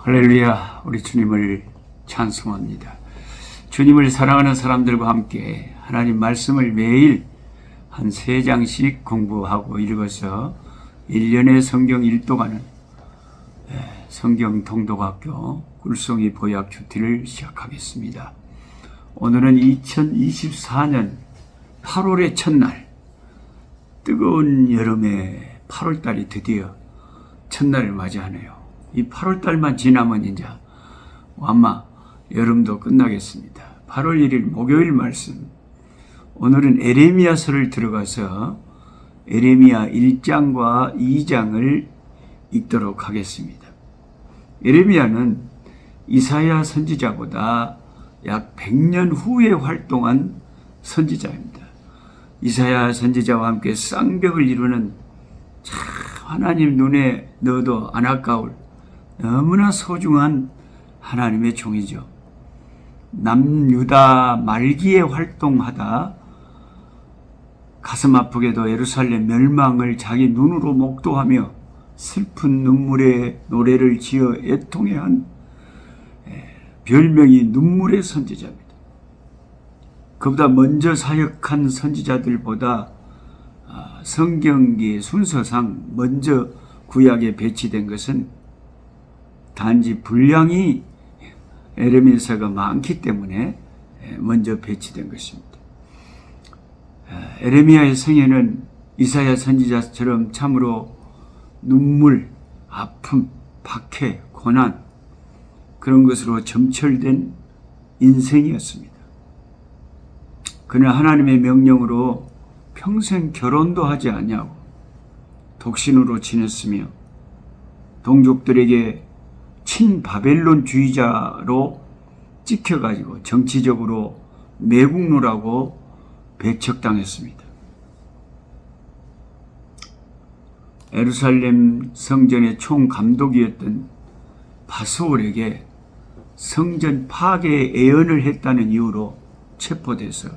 할렐루야, 우리 주님을 찬송합니다. 주님을 사랑하는 사람들과 함께 하나님 말씀을 매일 한 3장씩 공부하고 읽어서 1년에 성경 1도가는 성경 통독학교 꿀송이 보약 주티를 시작하겠습니다. 오늘은 2024년 8월의 첫날, 뜨거운 여름의 8월달이 드디어 첫날을 맞이하네요. 이 8월달만 지나면 이제 아마 여름도 끝나겠습니다. 8월 1일 목요일 말씀, 오늘은 에레미야서를 들어가서 에레미야 1장과 2장을 읽도록 하겠습니다. 에레미야는 이사야 선지자보다 약 100년 후에 활동한 선지자입니다. 이사야 선지자와 함께 쌍벽을 이루는 참 하나님 눈에 넣어도 안 아까울 너무나 소중한 하나님의 종이죠. 남유다 말기에 활동하다 가슴 아프게도 예루살렘 멸망을 자기 눈으로 목도하며 슬픈 눈물의 노래를 지어 애통해한 별명이 눈물의 선지자입니다. 그보다 먼저 사역한 선지자들보다 성경기의 순서상 먼저 구약에 배치된 것은 단지 분량이 에레미야서가 많기 때문에 먼저 배치된 것입니다. 에레미야의 생애는 이사야 선지자처럼 참으로 눈물, 아픔, 박해, 고난 그런 것으로 점철된 인생이었습니다. 그는 하나님의 명령으로 평생 결혼도 하지 않냐고 독신으로 지냈으며 동족들에게 친바벨론주의자로 찍혀가지고 정치적으로 매국노라고 배척당했습니다. 예루살렘 성전의 총감독이었던 바스올에게 성전 파괴 예언을 했다는 이유로 체포돼서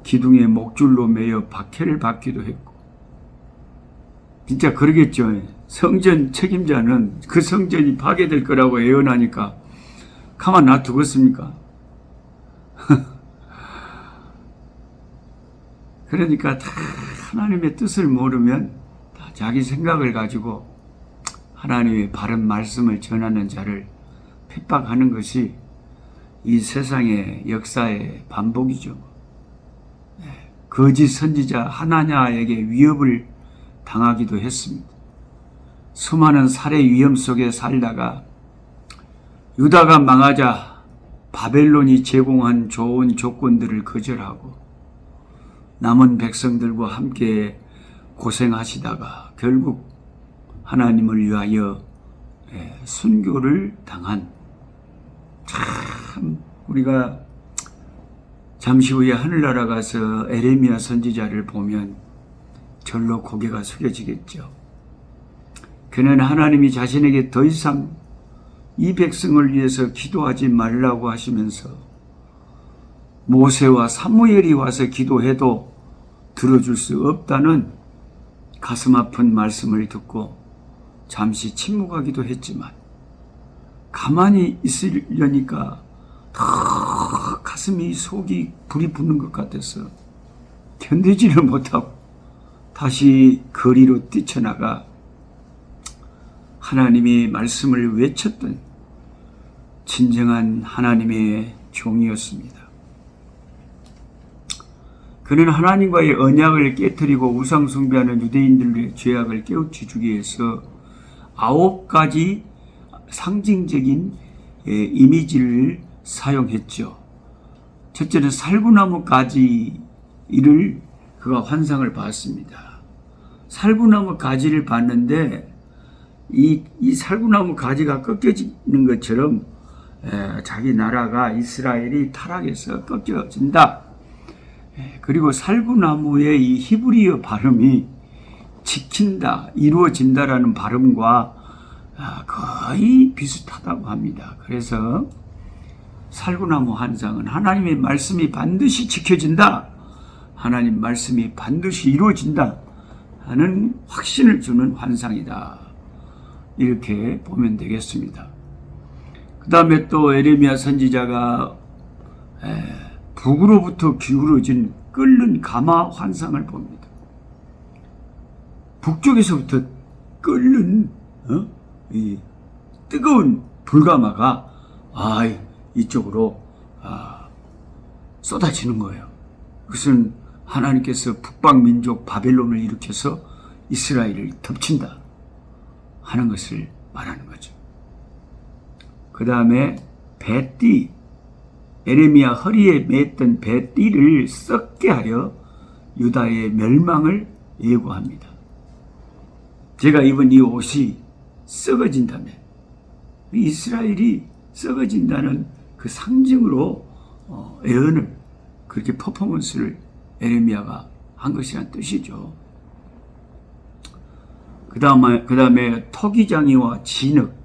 기둥에 목줄로 매여 박해를 받기도 했고, 진짜 그러겠죠. 성전 책임자는 그 성전이 파괴될 거라고 예언하니까 가만 놔두겠습니까? 그러니까 다 하나님의 뜻을 모르면 다 자기 생각을 가지고 하나님의 바른 말씀을 전하는 자를 핍박하는 것이 이 세상의 역사의 반복이죠. 거짓 선지자 하나냐에게 위협을 당하기도 했습니다. 수많은 살해 위험 속에 살다가 유다가 망하자 바벨론이 제공한 좋은 조건들을 거절하고 남은 백성들과 함께 고생하시다가 결국 하나님을 위하여 순교를 당한, 참 우리가 잠시 후에 하늘나라 가서 에레미야 선지자를 보면 절로 고개가 숙여지겠죠. 그는 하나님이 자신에게 더 이상 이 백성을 위해서 기도하지 말라고 하시면서 모세와 사무엘이 와서 기도해도 들어줄 수 없다는 가슴 아픈 말씀을 듣고 잠시 침묵하기도 했지만 가만히 있으려니까 더 가슴이 속이 불이 붙는 것 같아서 견디지를 못하고 다시 거리로 뛰쳐나가 하나님의 말씀을 외쳤던 진정한 하나님의 종이었습니다. 그는 하나님과의 언약을 깨뜨리고 우상 숭배하는 유대인들의 죄악을 깨우쳐주기 위해서 9가지 상징적인 이미지를 사용했죠. 첫째는 살구나무 가지를 그가 환상을 봤습니다. 살구나무 가지를 봤는데 이 살구나무 가지가 꺾여지는 것처럼 자기 나라가 이스라엘이 타락해서 꺾여진다. 그리고 살구나무의 이 히브리어 발음이 지킨다, 이루어진다라는 발음과 거의 비슷하다고 합니다. 그래서 살구나무 환상은 하나님의 말씀이 반드시 지켜진다, 하나님 말씀이 반드시 이루어진다 하는 확신을 주는 환상이다. 이렇게 보면 되겠습니다. 그 다음에 또 에레미야 선지자가 북으로부터 기울어진 끓는 가마 환상을 봅니다. 북쪽에서부터 끓는 이 뜨거운 불가마가 이쪽으로 쏟아지는 거예요. 그것은 하나님께서 북방 민족 바벨론을 일으켜서 이스라엘을 덮친다 하는 것을 말하는 거죠. 그 다음에 배띠, 에레미야 허리에 맸던 배띠를 썩게 하여 유다의 멸망을 예고합니다. 제가 입은 이 옷이 썩어진다면 이스라엘이 썩어진다는 그 상징으로 예언을 그렇게 퍼포먼스를 에레미야가 한 것이란 뜻이죠. 그 다음에 토기장이와 진흙.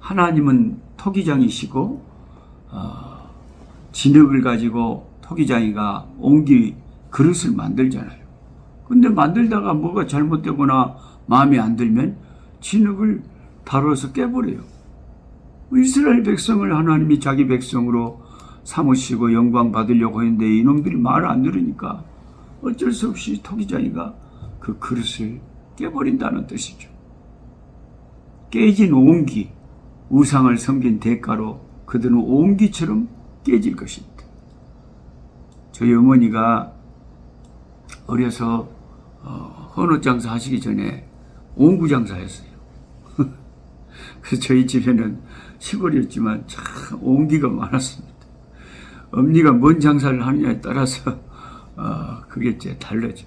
하나님은 토기장이시고 진흙을 가지고 토기장이가 옹기 그릇을 만들잖아요. 근데 만들다가 뭐가 잘못되거나 마음에 안 들면 진흙을 다뤄서 깨버려요. 이스라엘 백성을 하나님이 자기 백성으로 삼으시고 영광 받으려고 했는데 이놈들이 말을 안 들으니까 어쩔 수 없이 토기장이가 그 그릇을 깨버린다는 뜻이죠. 깨진 옹기, 우상을 섬긴 대가로 그들은 옹기처럼 깨질 것입니다. 저희 어머니가 어려서 헌옷 장사 하시기 전에 옹구 장사했어요. 그래서 저희 집에는 시골이었지만 참 옹기가 많았습니다. 엄니가 뭔 장사를 하느냐에 따라서 그게 이제 달라져.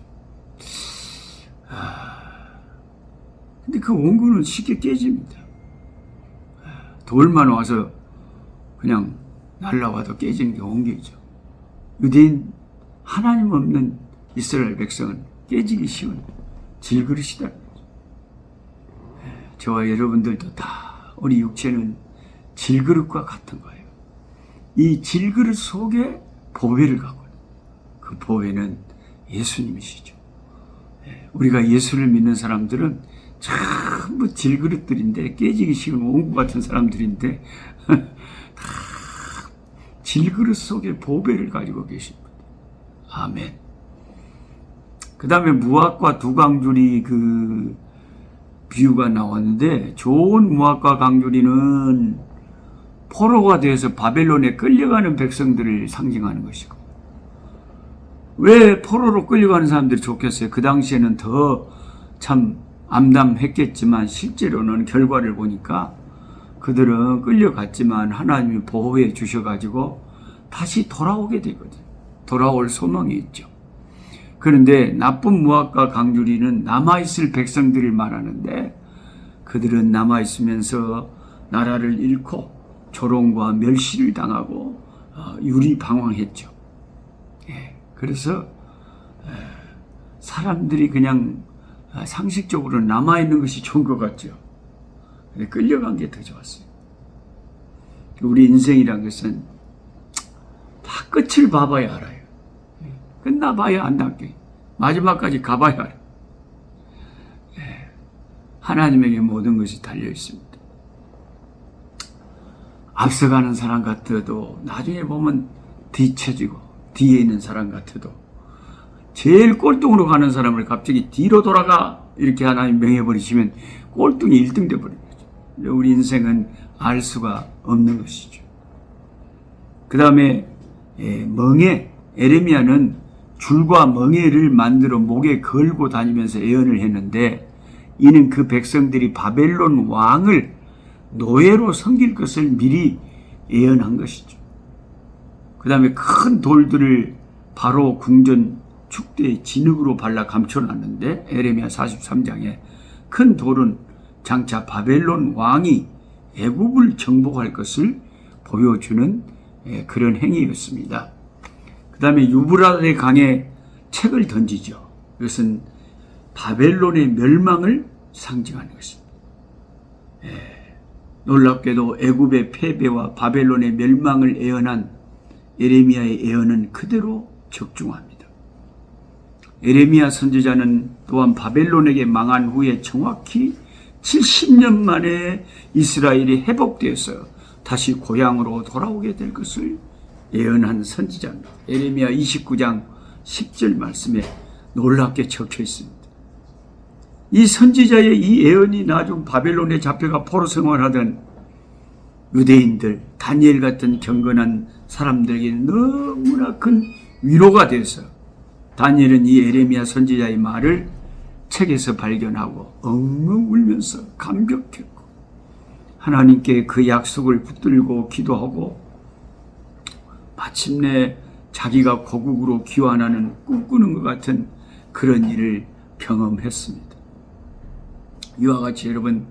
근데 그 옹구는 쉽게 깨집니다. 돌만 와서 그냥 날라와도 깨지는 게 옹기죠. 유대인 하나님 없는 이스라엘 백성은 깨지기 쉬운 질그릇이다. 저와 여러분들도 다 우리 육체는 질그릇과 같은 거예요. 이 질그릇 속에 보배를 갖고 그 보배는 예수님이시죠. 우리가 예수를 믿는 사람들은 전부 질그릇들인데 깨지기 쉬운 옹구 같은 사람들인데 다 질그릇 속에 보배를 가지고 계십니다. 아멘. 그 다음에 무화과 두 강줄이 그 비유가 나왔는데 좋은 무화과 강줄이는 포로가 되어서 바벨론에 끌려가는 백성들을 상징하는 것이고 왜 포로로 끌려가는 사람들이 좋겠어요? 그 당시에는 더 참 암담했겠지만 실제로는 결과를 보니까 그들은 끌려갔지만 하나님이 보호해 주셔가지고 다시 돌아오게 되거든요. 돌아올 소망이 있죠. 그런데 나쁜 무화과 강주리는 남아있을 백성들을 말하는데 그들은 남아있으면서 나라를 잃고 조롱과 멸시를 당하고 유리방황했죠. 그래서 사람들이 그냥 상식적으로 남아있는 것이 좋은 것 같죠. 근데 끌려간 게 더 좋았어요. 우리 인생이란 것은 다 끝을 봐봐야 알아요. 끝나봐야 안답게 마지막까지 가봐야 알아요. 하나님에게 모든 것이 달려 있습니다. 앞서가는 사람 같아도 나중에 보면 뒤처지고 뒤에 있는 사람 같아도 제일 꼴등으로 가는 사람을 갑자기 뒤로 돌아가 이렇게 하나님 명해버리시면 꼴등이 1등 돼버린 거죠. 우리 인생은 알 수가 없는 것이죠. 그 다음에 멍에, 에레미야는 줄과 멍에를 만들어 목에 걸고 다니면서 예언을 했는데 이는 그 백성들이 바벨론 왕을 노예로 섬길 것을 미리 예언한 것이죠. 그 다음에 큰 돌들을 바로 궁전 축대에 진흙으로 발라 감춰놨는데 에레미야 43장에 큰 돌은 장차 바벨론 왕이 애굽을 정복할 것을 보여주는 그런 행위였습니다. 그 다음에 유브라데 강에 책을 던지죠. 이것은 바벨론의 멸망을 상징하는 것입니다. 놀랍게도 애굽의 패배와 바벨론의 멸망을 예언한 에레미야의 예언은 그대로 적중합니다. 에레미야 선지자는 또한 바벨론에게 망한 후에 정확히 70년 만에 이스라엘이 회복되어서 다시 고향으로 돌아오게 될 것을 예언한 선지자입니다. 예레미야 29장 10절 말씀에 놀랍게 적혀 있습니다. 이 선지자의 이 예언이 나중 바벨론에 잡혀가 포로 생활하던 유대인들, 다니엘 같은 경건한 사람들에게 너무나 큰 위로가 돼서 다니엘은 이 예레미야 선지자의 말을 책에서 발견하고 엉엉 울면서 감격했고 하나님께 그 약속을 붙들고 기도하고 마침내 자기가 고국으로 귀환하는 꿈꾸는 것 같은 그런 일을 경험했습니다. 이와 같이 여러분,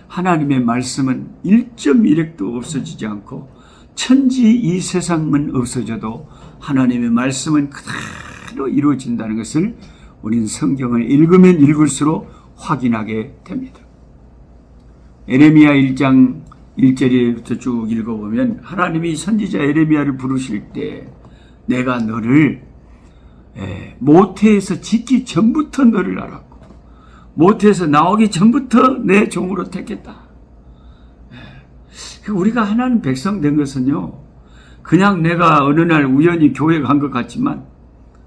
하나님의 말씀은 1.1핵도 없어지지 않고 천지 이 세상만 없어져도 하나님의 말씀은 그대로 이루어진다는 것을 우린 성경을 읽으면 읽을수록 확인하게 됩니다. 예레미야 1장 1절부터 쭉 읽어보면 하나님이 선지자 예레미야를 부르실 때 내가 너를 모태에서 짓기 전부터 너를 알았고 모태에서 나오기 전부터 내 종으로 택했다. 우리가 하나님 백성 된 것은요, 그냥 내가 어느 날 우연히 교회 간 것 같지만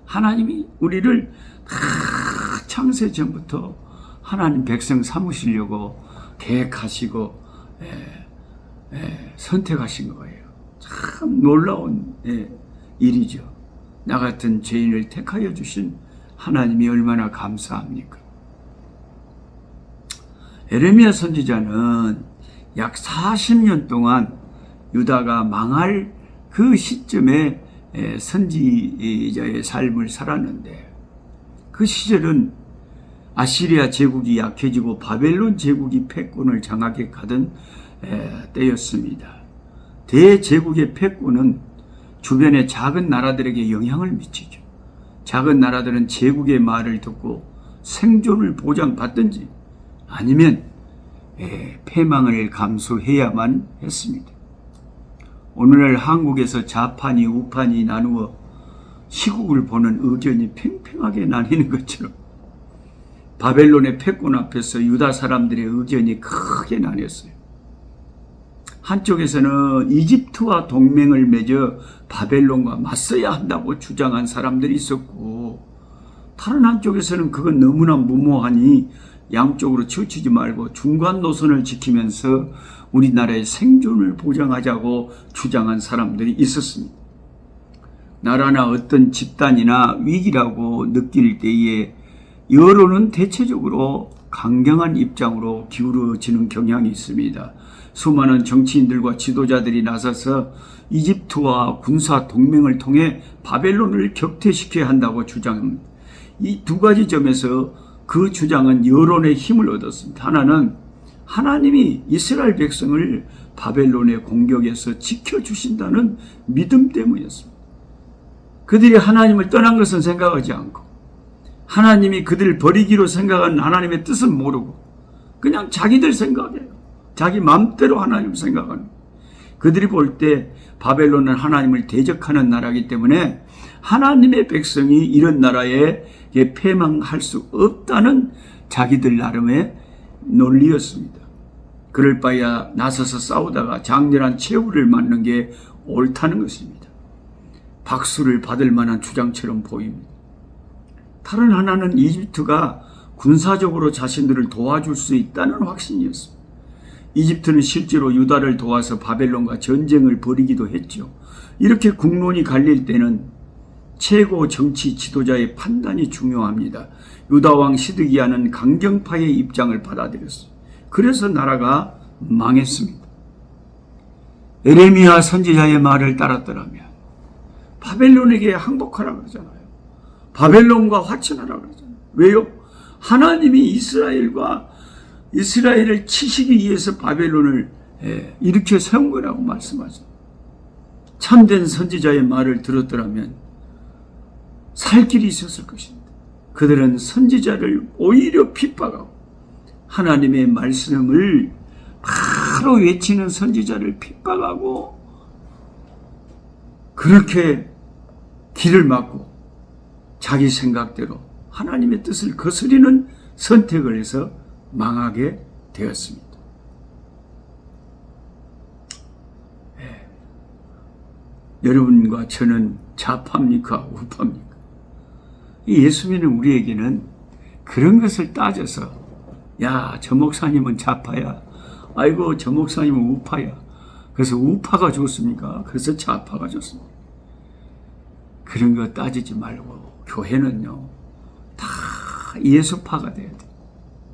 하나님이 우리를 다 창세 전부터 하나님 백성 삼으시려고 계획하시고 선택하신 거예요. 참 놀라운 일이죠. 나 같은 죄인을 택하여 주신 하나님이 얼마나 감사합니까? 예레미야 선지자는 약 40년 동안 유다가 망할 그 시점에 선지자의 삶을 살았는데 그 시절은 아시리아 제국이 약해지고 바벨론 제국이 패권을 장악해 가던 때였습니다. 대제국의 패권은 주변의 작은 나라들에게 영향을 미치죠. 작은 나라들은 제국의 말을 듣고 생존을 보장받든지 아니면 패망을 감수해야만 했습니다. 오늘날 한국에서 좌판이 우판이 나누어 시국을 보는 의견이 팽팽하게 나뉘는 것처럼 바벨론의 패권 앞에서 유다 사람들의 의견이 크게 나뉘었어요. 한쪽에서는 이집트와 동맹을 맺어 바벨론과 맞서야 한다고 주장한 사람들이 있었고, 다른 한쪽에서는 그건 너무나 무모하니 양쪽으로 치우치지 말고 중간 노선을 지키면서 우리나라의 생존을 보장하자고 주장한 사람들이 있었습니다. 나라나 어떤 집단이나 위기라고 느낄 때에 여론은 대체적으로 강경한 입장으로 기울어지는 경향이 있습니다. 수많은 정치인들과 지도자들이 나서서 이집트와 군사 동맹을 통해 바벨론을 격퇴시켜야 한다고 주장합니다. 이 두 가지 점에서 그 주장은 여론의 힘을 얻었습니다. 하나는 하나님이 이스라엘 백성을 바벨론의 공격에서 지켜주신다는 믿음 때문이었습니다. 그들이 하나님을 떠난 것은 생각하지 않고 하나님이 그들을 버리기로 생각한 하나님의 뜻은 모르고 그냥 자기들 생각이에요. 자기 마음대로 하나님 생각하는. 그들이 볼 때 바벨론은 하나님을 대적하는 나라이기 때문에 하나님의 백성이 이런 나라에 패망할 수 없다는 자기들 나름의 논리였습니다. 그럴 바에야 나서서 싸우다가 장렬한 최후를 맞는 게 옳다는 것입니다. 박수를 받을 만한 주장처럼 보입니다. 다른 하나는 이집트가 군사적으로 자신들을 도와줄 수 있다는 확신이었습니다. 이집트는 실제로 유다를 도와서 바벨론과 전쟁을 벌이기도 했죠. 이렇게 국론이 갈릴 때는 최고 정치 지도자의 판단이 중요합니다. 유다왕 시드기야는 강경파의 입장을 받아들였어요. 그래서 나라가 망했습니다. 예레미야 선지자의 말을 따랐더라면 바벨론에게 항복하라 그러잖아요. 바벨론과 화친하라 그러잖아요. 왜요? 하나님이 이스라엘을 치시기 위해서 바벨론을 일으켜 세운 거라고 말씀하죠. 참된 선지자의 말을 들었더라면 살 길이 있었을 것입니다. 그들은 선지자를 오히려 핍박하고 하나님의 말씀을 바로 외치는 선지자를 핍박하고 그렇게 길을 막고 자기 생각대로 하나님의 뜻을 거스리는 선택을 해서 망하게 되었습니다. 여러분과 저는 좌파입니까? 우파입니까? 예수 믿는 우리에게는 그런 것을 따져서 야, 저 목사님은 좌파야. 아이고, 저 목사님은 우파야. 그래서 우파가 좋습니까? 그래서 좌파가 좋습니까? 그런 거 따지지 말고 교회는요, 다 예수파가 돼야 돼.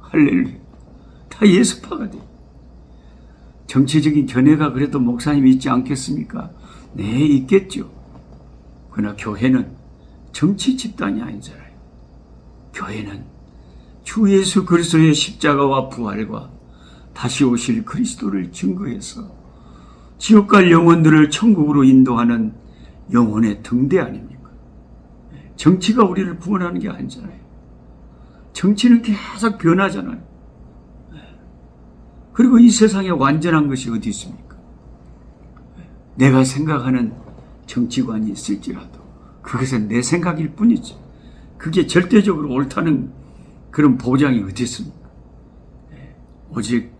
할렐루야. 다 예수파가 돼. 정치적인 견해가 그래도 목사님이 있지 않겠습니까? 네, 있겠죠. 그러나 교회는 정치 집단이 아니잖아요. 교회는 주 예수 그리스도의 십자가와 부활과 다시 오실 그리스도를 증거해서 지옥 갈 영혼들을 천국으로 인도하는 영혼의 등대 아닙니까? 정치가 우리를 구원하는 게 아니잖아요. 정치는 계속 변하잖아요. 그리고 이 세상에 완전한 것이 어디 있습니까? 내가 생각하는 정치관이 있을지라도 그것은 내 생각일 뿐이지. 그게 절대적으로 옳다는 그런 보장이 어디 있습니까? 오직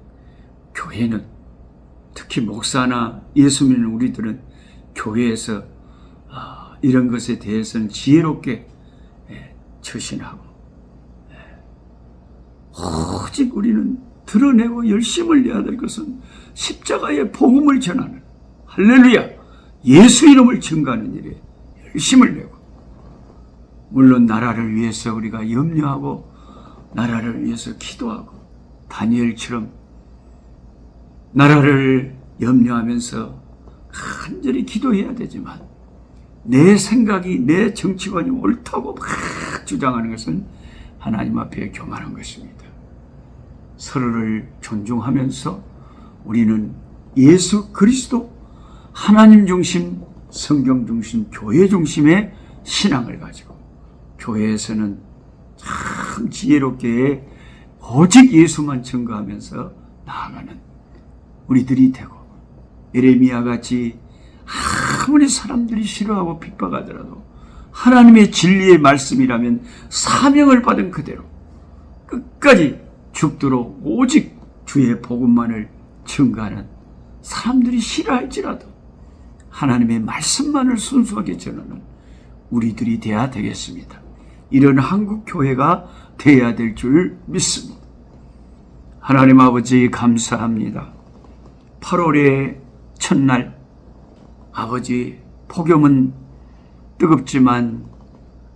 교회는, 특히 목사나 예수 믿는 우리들은 교회에서 이런 것에 대해서는 지혜롭게 처신하고, 오직 우리는 드러내고 열심을 내야 될 것은 십자가의 복음을 전하는, 할렐루야, 예수 이름을 증거하는 일에 열심을 내고, 물론 나라를 위해서 우리가 염려하고 나라를 위해서 기도하고 다니엘처럼 나라를 염려하면서 간절히 기도해야 되지만, 내 생각이, 내 정치관이 옳다고 막 주장하는 것은 하나님 앞에 교만한 것입니다. 서로를 존중하면서 우리는 예수 그리스도, 하나님 중심, 성경 중심, 교회 중심의 신앙을 가지고 교회에서는 참 지혜롭게 오직 예수만 증거하면서 나아가는 우리들이 되고, 예레미야 같이 아무리 사람들이 싫어하고 핍박하더라도 하나님의 진리의 말씀이라면 사명을 받은 그대로 끝까지 죽도록 오직 주의 복음만을 증거하는, 사람들이 싫어할지라도 하나님의 말씀만을 순수하게 전하는 우리들이 돼야 되겠습니다. 이런 한국 교회가 되어야 될 줄 믿습니다. 하나님 아버지 감사합니다. 8월의 첫날, 아버지, 폭염은 뜨겁지만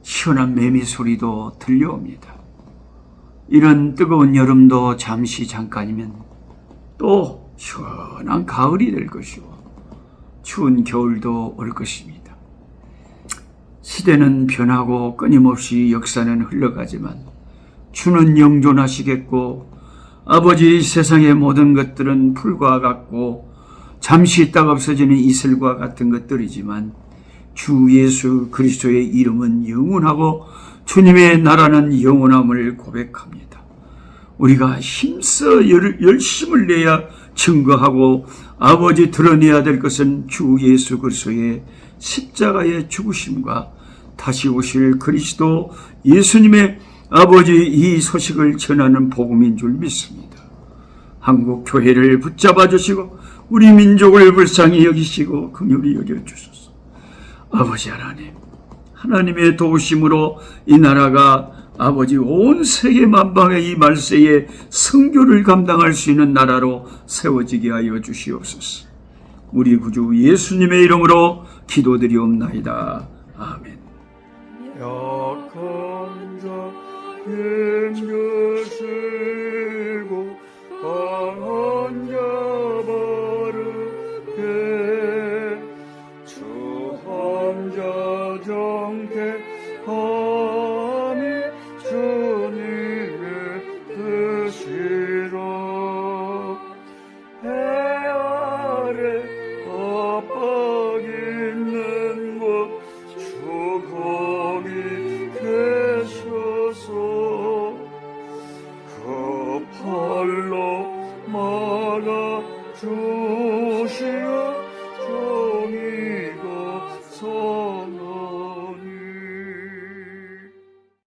시원한 매미 소리도 들려옵니다. 이런 뜨거운 여름도 잠시 잠깐이면 또 시원한 가을이 될 것이고 추운 겨울도 올 것입니다. 시대는 변하고 끊임없이 역사는 흘러가지만 주는 영존하시겠고, 아버지, 세상의 모든 것들은 풀과 같고 잠시 있다가 없어지는 이슬과 같은 것들이지만 주 예수 그리스도의 이름은 영원하고 주님의 나라는 영원함을 고백합니다. 우리가 힘써 열심을 내야 증거하고 아버지 드러내야 될 것은 주 예수 그리스도의 십자가의 죽으심과 다시 오실 그리스도 예수님의 아버지 이 소식을 전하는 복음인 줄 믿습니다. 한국 교회를 붙잡아 주시고 우리 민족을 불쌍히 여기시고 긍휼히 여겨주소서. 아버지 하나님, 하나님의 도우심으로 이 나라가 아버지 온 세계 만방의 이 말세에 선교를 감당할 수 있는 나라로 세워지게 하여 주시옵소서. 우리 구주 예수님의 이름으로 기도드리옵나이다. 아멘. 약한 자 힘주시고 강한 자 바르게 주한 자 정택함이 주님의 뜻이라. 해 아래 압박 있는 곳 주 거기 계셔서 그 팔로 막아 주